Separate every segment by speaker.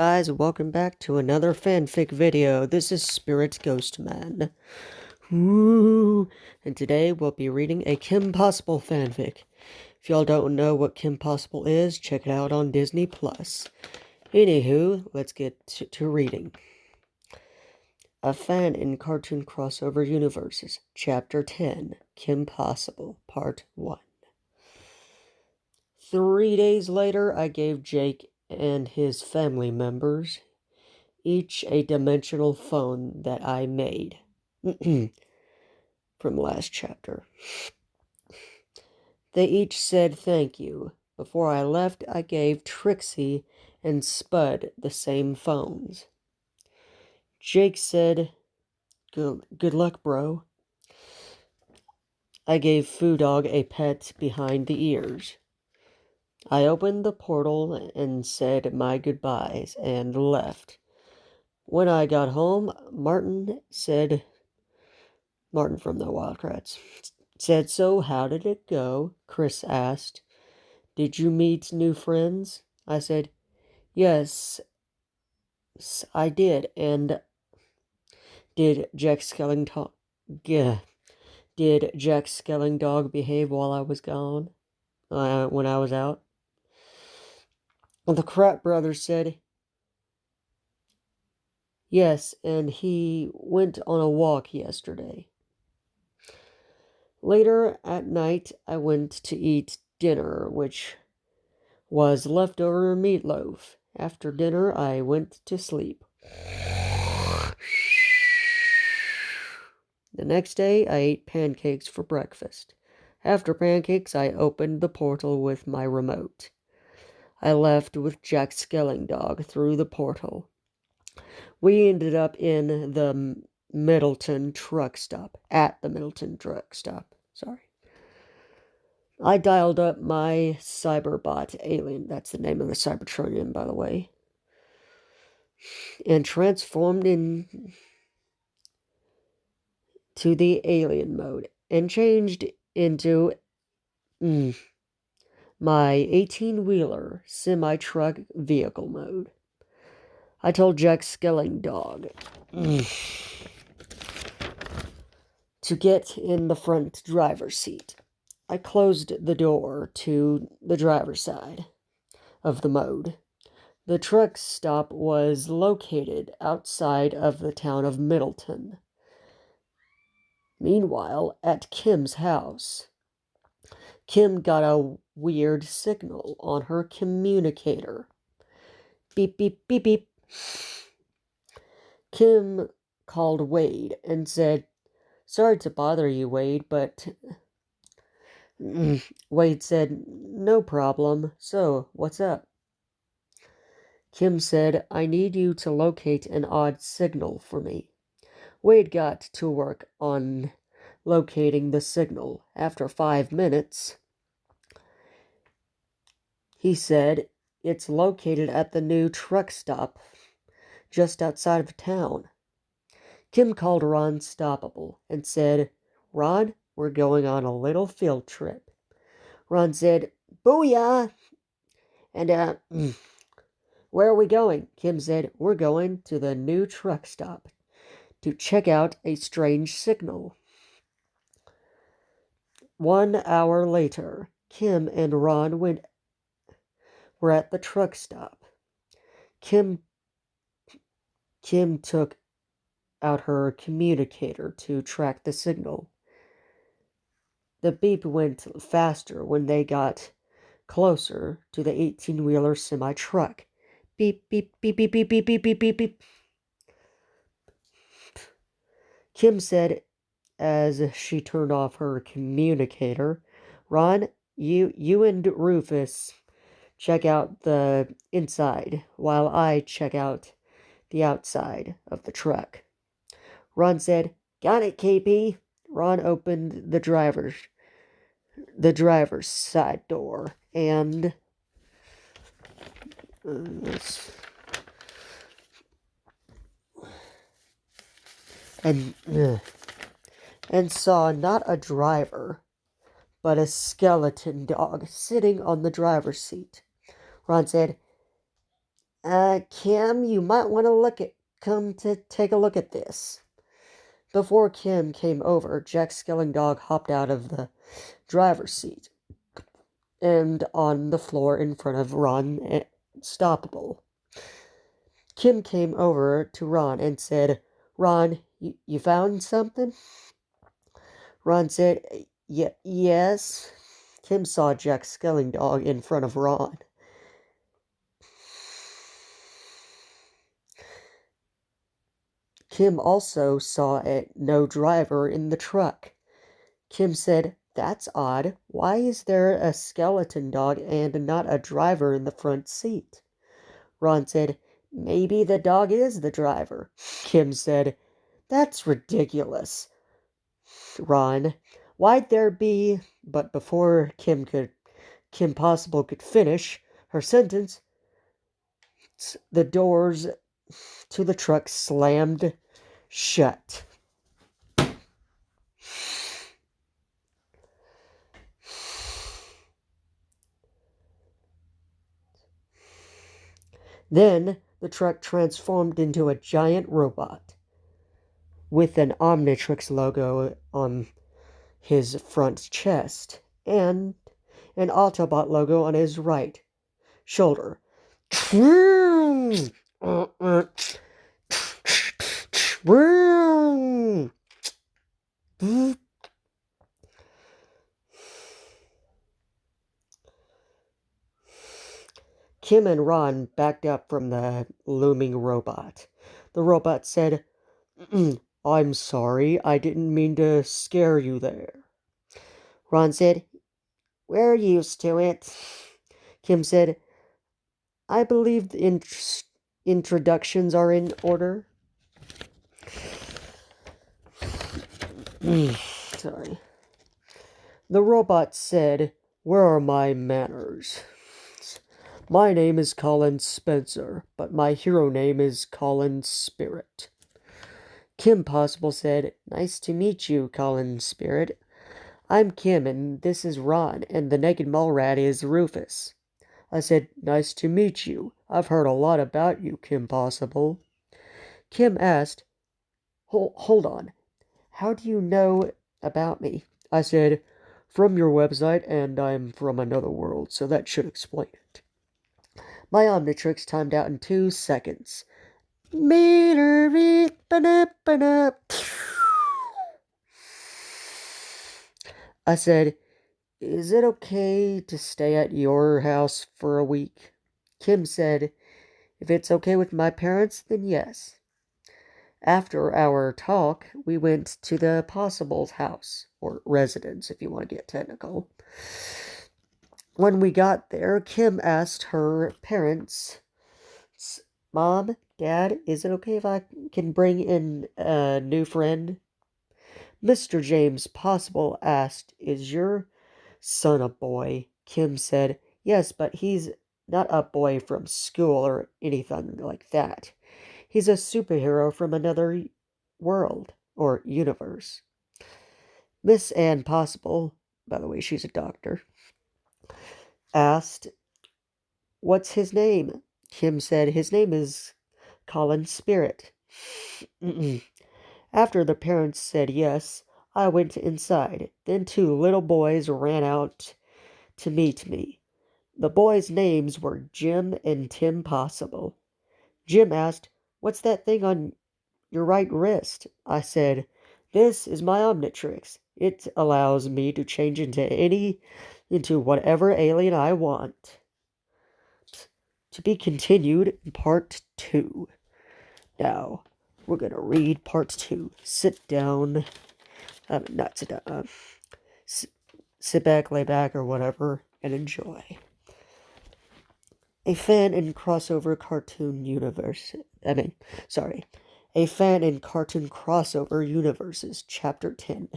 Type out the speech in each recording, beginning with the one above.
Speaker 1: Guys, welcome back to another fanfic video. This is Spirit Ghost Man. Woo! And today we'll be reading a Kim Possible fanfic. If y'all don't know what Kim Possible is, check it out on Disney+. Anywho, let's get to reading. A Fan in Cartoon Crossover Universes, Chapter 10, Kim Possible, Part 1. 3 days later, I gave Jake and his family members each a dimensional phone that I made from last chapter. They each said thank you. Before I left, I gave Trixie and Spud the same phones. Jake said, good luck, bro. I gave Foo Dog a pet behind the ears. I opened the portal and said my goodbyes and left. When I got home, Martin from the Wildcrats said, so how did it go? Chris asked. Did you meet new friends? I said, yes, I did. And did Jack Skellingdog behave while I was gone? When I was out? The Krat brothers said, yes, and he went on a walk yesterday. Later at night, I went to eat dinner, which was leftover meatloaf. After dinner, I went to sleep. The next day, I ate pancakes for breakfast. After pancakes, I opened the portal with my remote. I left with Jack Skellingdog through the portal. We ended up in the Middleton truck stop. Sorry. I dialed up my Cyberbot alien. That's the name of the Cybertronian, by the way. And transformed into the alien mode. And changed into my 18-wheeler semi-truck vehicle mode. I told Jack Skellingdog to get in the front driver's seat. I closed the door to the driver's side of the mode. The truck stop was located outside of the town of Middleton. Meanwhile, at Kim's house, Kim got a weird signal on her communicator. Beep, beep, beep, beep. Kim called Wade and said, sorry to bother you, Wade, but... Wade said, no problem. So, what's up? Kim said, I need you to locate an odd signal for me. Wade got to work on locating the signal. After 5 minutes, he said, it's located at the new truck stop just outside of town. Kim called Ron Stoppable and said, Ron, we're going on a little field trip. Ron said, booyah! And, where are we going? Kim said, we're going to the new truck stop to check out a strange signal. 1 hour later, Kim and Ron were at the truck stop. Kim took out her communicator to track the signal. The beep went faster when they got closer to the 18-wheeler semi-truck. Beep, beep, beep, beep, beep, beep, beep, beep, beep, beep. Kim said as she turned off her communicator, Ron, you and Rufus check out the inside while I check out the outside of the truck. Ron said, got it, KP. Ron opened the driver's side door and saw not a driver, but a skeleton dog sitting on the driver's seat. Ron said, Kim, you might want to come to take a look at this. Before Kim came over, Jack Skellingdog hopped out of the driver's seat and on the floor in front of Ron Stoppable. Kim came over to Ron and said, Ron, you found something? Ron said, yes. Kim saw Jack Skellingdog in front of Ron. Kim also saw no driver in the truck. Kim said, that's odd. Why is there a skeleton dog and not a driver in the front seat? Ron said, maybe the dog is the driver. Kim said, that's ridiculous. Ron, why'd there be... But before Kim Possible could finish her sentence, the doors to the truck slammed shut. Then the truck transformed into a giant robot with an Omnitrix logo on his front chest and an Autobot logo on his right shoulder. Kim and Ron backed up from the looming robot. The robot said, I'm sorry, I didn't mean to scare you there. Ron said, we're used to it. Kim said, I believe the introductions are in order. Sorry. The robot said, where are my manners? My name is Colin Spencer, but my hero name is Colin Spirit. Kim Possible said, nice to meet you, Colin Spirit. I'm Kim, and this is Ron, and the naked mole rat is Rufus. I said, nice to meet you. I've heard a lot about you, Kim Possible. Kim asked, hold on. How do you know about me? I said, from your website, and I'm from another world, so that should explain it. My Omnitrix timed out in 2 seconds. I said, is it okay to stay at your house for a week? Kim said, if it's okay with my parents, then yes. After our talk, we went to the Possible's house, or residence if you want to get technical. When we got there, Kim asked her parents, Mom, Dad, is it okay if I can bring in a new friend? Mr. James Possible asked, is your son a boy? Kim said, yes, but he's not a boy from school or anything like that. He's a superhero from another world or universe. Miss Ann Possible, by the way, she's a doctor, asked, what's his name? Kim said, his name is Colin Spirit. After the parents said yes, I went inside. Then 2 little boys ran out to meet me. The boys' names were Jim and Tim Possible. Jim asked, what's that thing on your right wrist? I said, this is my Omnitrix. It allows me to change into whatever alien I want. To be continued in part 2. Now, we're going to read part 2. Sit down. Not sit down. Sit back, lay back, or whatever, and enjoy. A fan in crossover cartoon universe. A fan in cartoon crossover universes. Chapter 10.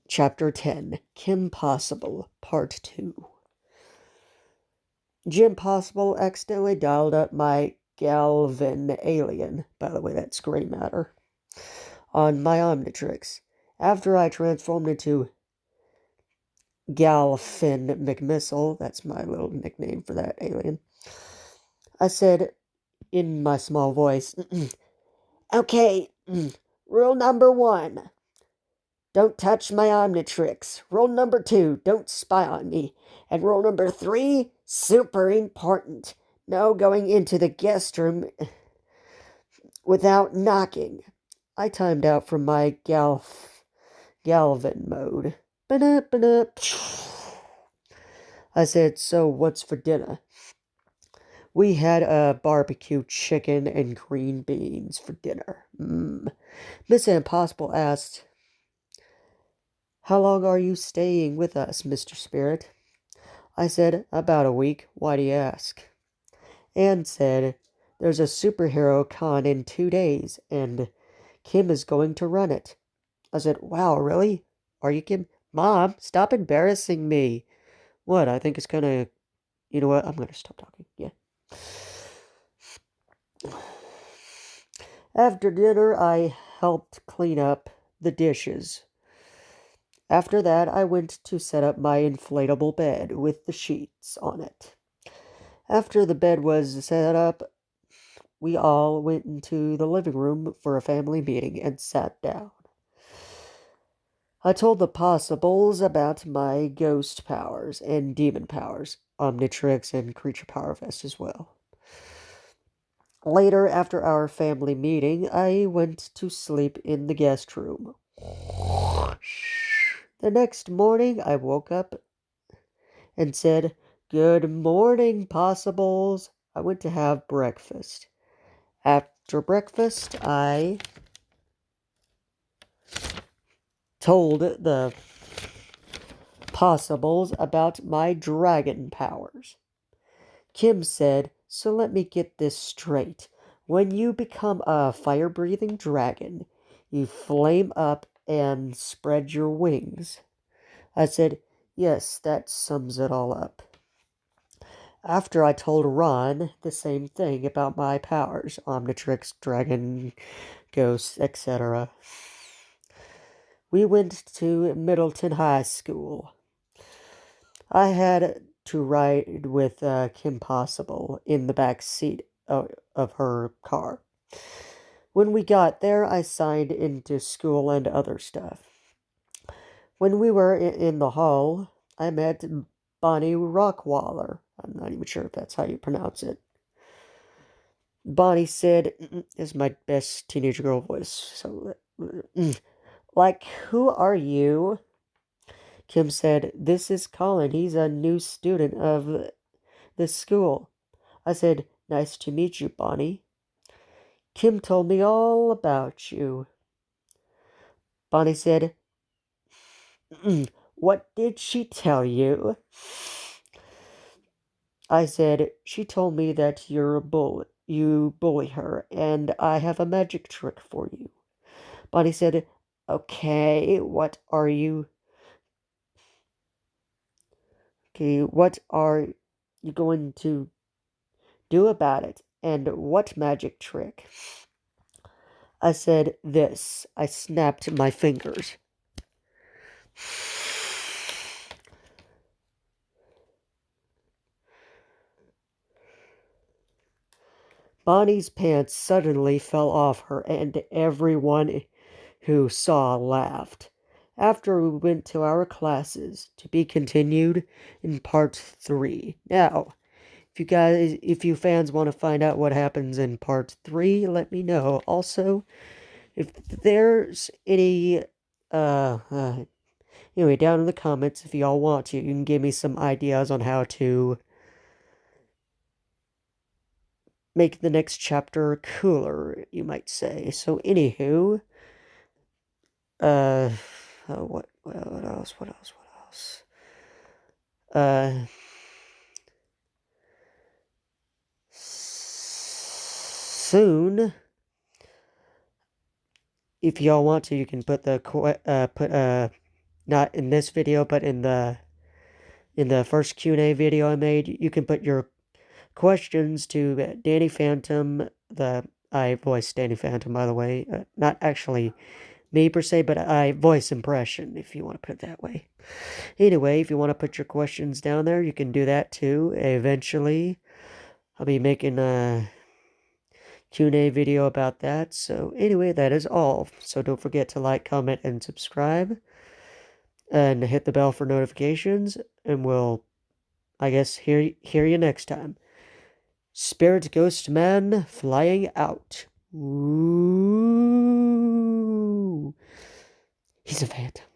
Speaker 1: Chapter 10. Kim Possible, Part 2. Jim Possible accidentally dialed up my Galvin alien. By the way, that's gray matter. On my Omnitrix. After I transformed into Galfin McMissile, that's my little nickname for that alien, I said in my small voice, okay, rule number 1. Don't touch my Omnitrix. Rule number 2, don't spy on me. And rule number 3, super important. No going into the guest room without knocking. I timed out from my Galvin mode. Ba-da-ba-da. I said, so what's for dinner? We had a barbecue chicken and green beans for dinner. Miss Impossible asked, how long are you staying with us, Mr. Spirit? I said, about a week. Why do you ask? Anne said, there's a superhero con in 2 days, and Kim is going to run it. I said, wow, really? Are you Kim? Mom, stop embarrassing me. What, I think it's gonna... You know what? I'm gonna stop talking. Yeah. After dinner, I helped clean up the dishes. After that, I went to set up my inflatable bed with the sheets on it. After the bed was set up, we all went into the living room for a family meeting and sat down. I told the Possibles about my ghost powers and demon powers, Omnitrix and Creature Power Vest as well. Later, after our family meeting, I went to sleep in the guest room. The next morning, I woke up and said, good morning, Possibles. I went to have breakfast. After breakfast, I told the Possibles about my dragon powers. Kim said, so let me get this straight. When you become a fire-breathing dragon, you flame up and spread your wings. I said, yes, that sums it all up. After I told Ron the same thing about my powers, Omnitrix, Dragon, Ghost, etc., we went to Middleton High School. I had to ride with Kim Possible in the back seat of her car. When we got there, I signed into school and other stuff. When we were in the hall, I met Bonnie Rockwaller. I'm not even sure if that's how you pronounce it. Bonnie said, is my best teenage girl voice. So, like, who are you? Kim said, this is Colin. He's a new student of this school. I said, nice to meet you, Bonnie. Kim told me all about you. Bonnie said, what did she tell you? I said, she told me that you're a bully. You bully her, and I have a magic trick for you. Bonnie said, okay, what are you going to do about it? And what magic trick? I said, this. I snapped my fingers. Bonnie's pants suddenly fell off her, and everyone who saw laughed. After we went to our classes, to be continued in part 3. Now, if you fans want to find out what happens in part 3, let me know. Also, if there's any, anyway, down in the comments, if y'all want to, you can give me some ideas on how to make the next chapter cooler, you might say. So, anywho, what else? Soon, if y'all want to, you can put not in this video, but in the first Q&A video I made, you can put your questions to Danny Phantom. I voiced Danny Phantom, by the way. Not actually me per se, but I voice impression, if you want to put it that way. Anyway, if you want to put your questions down there, you can do that too, eventually. I'll be making a Q&A video about that. So anyway, that is all. So don't forget to like, comment, and subscribe. And hit the bell for notifications. And we'll, I guess, hear you next time. Spirit Ghost Man flying out. Ooh. He's a phantom.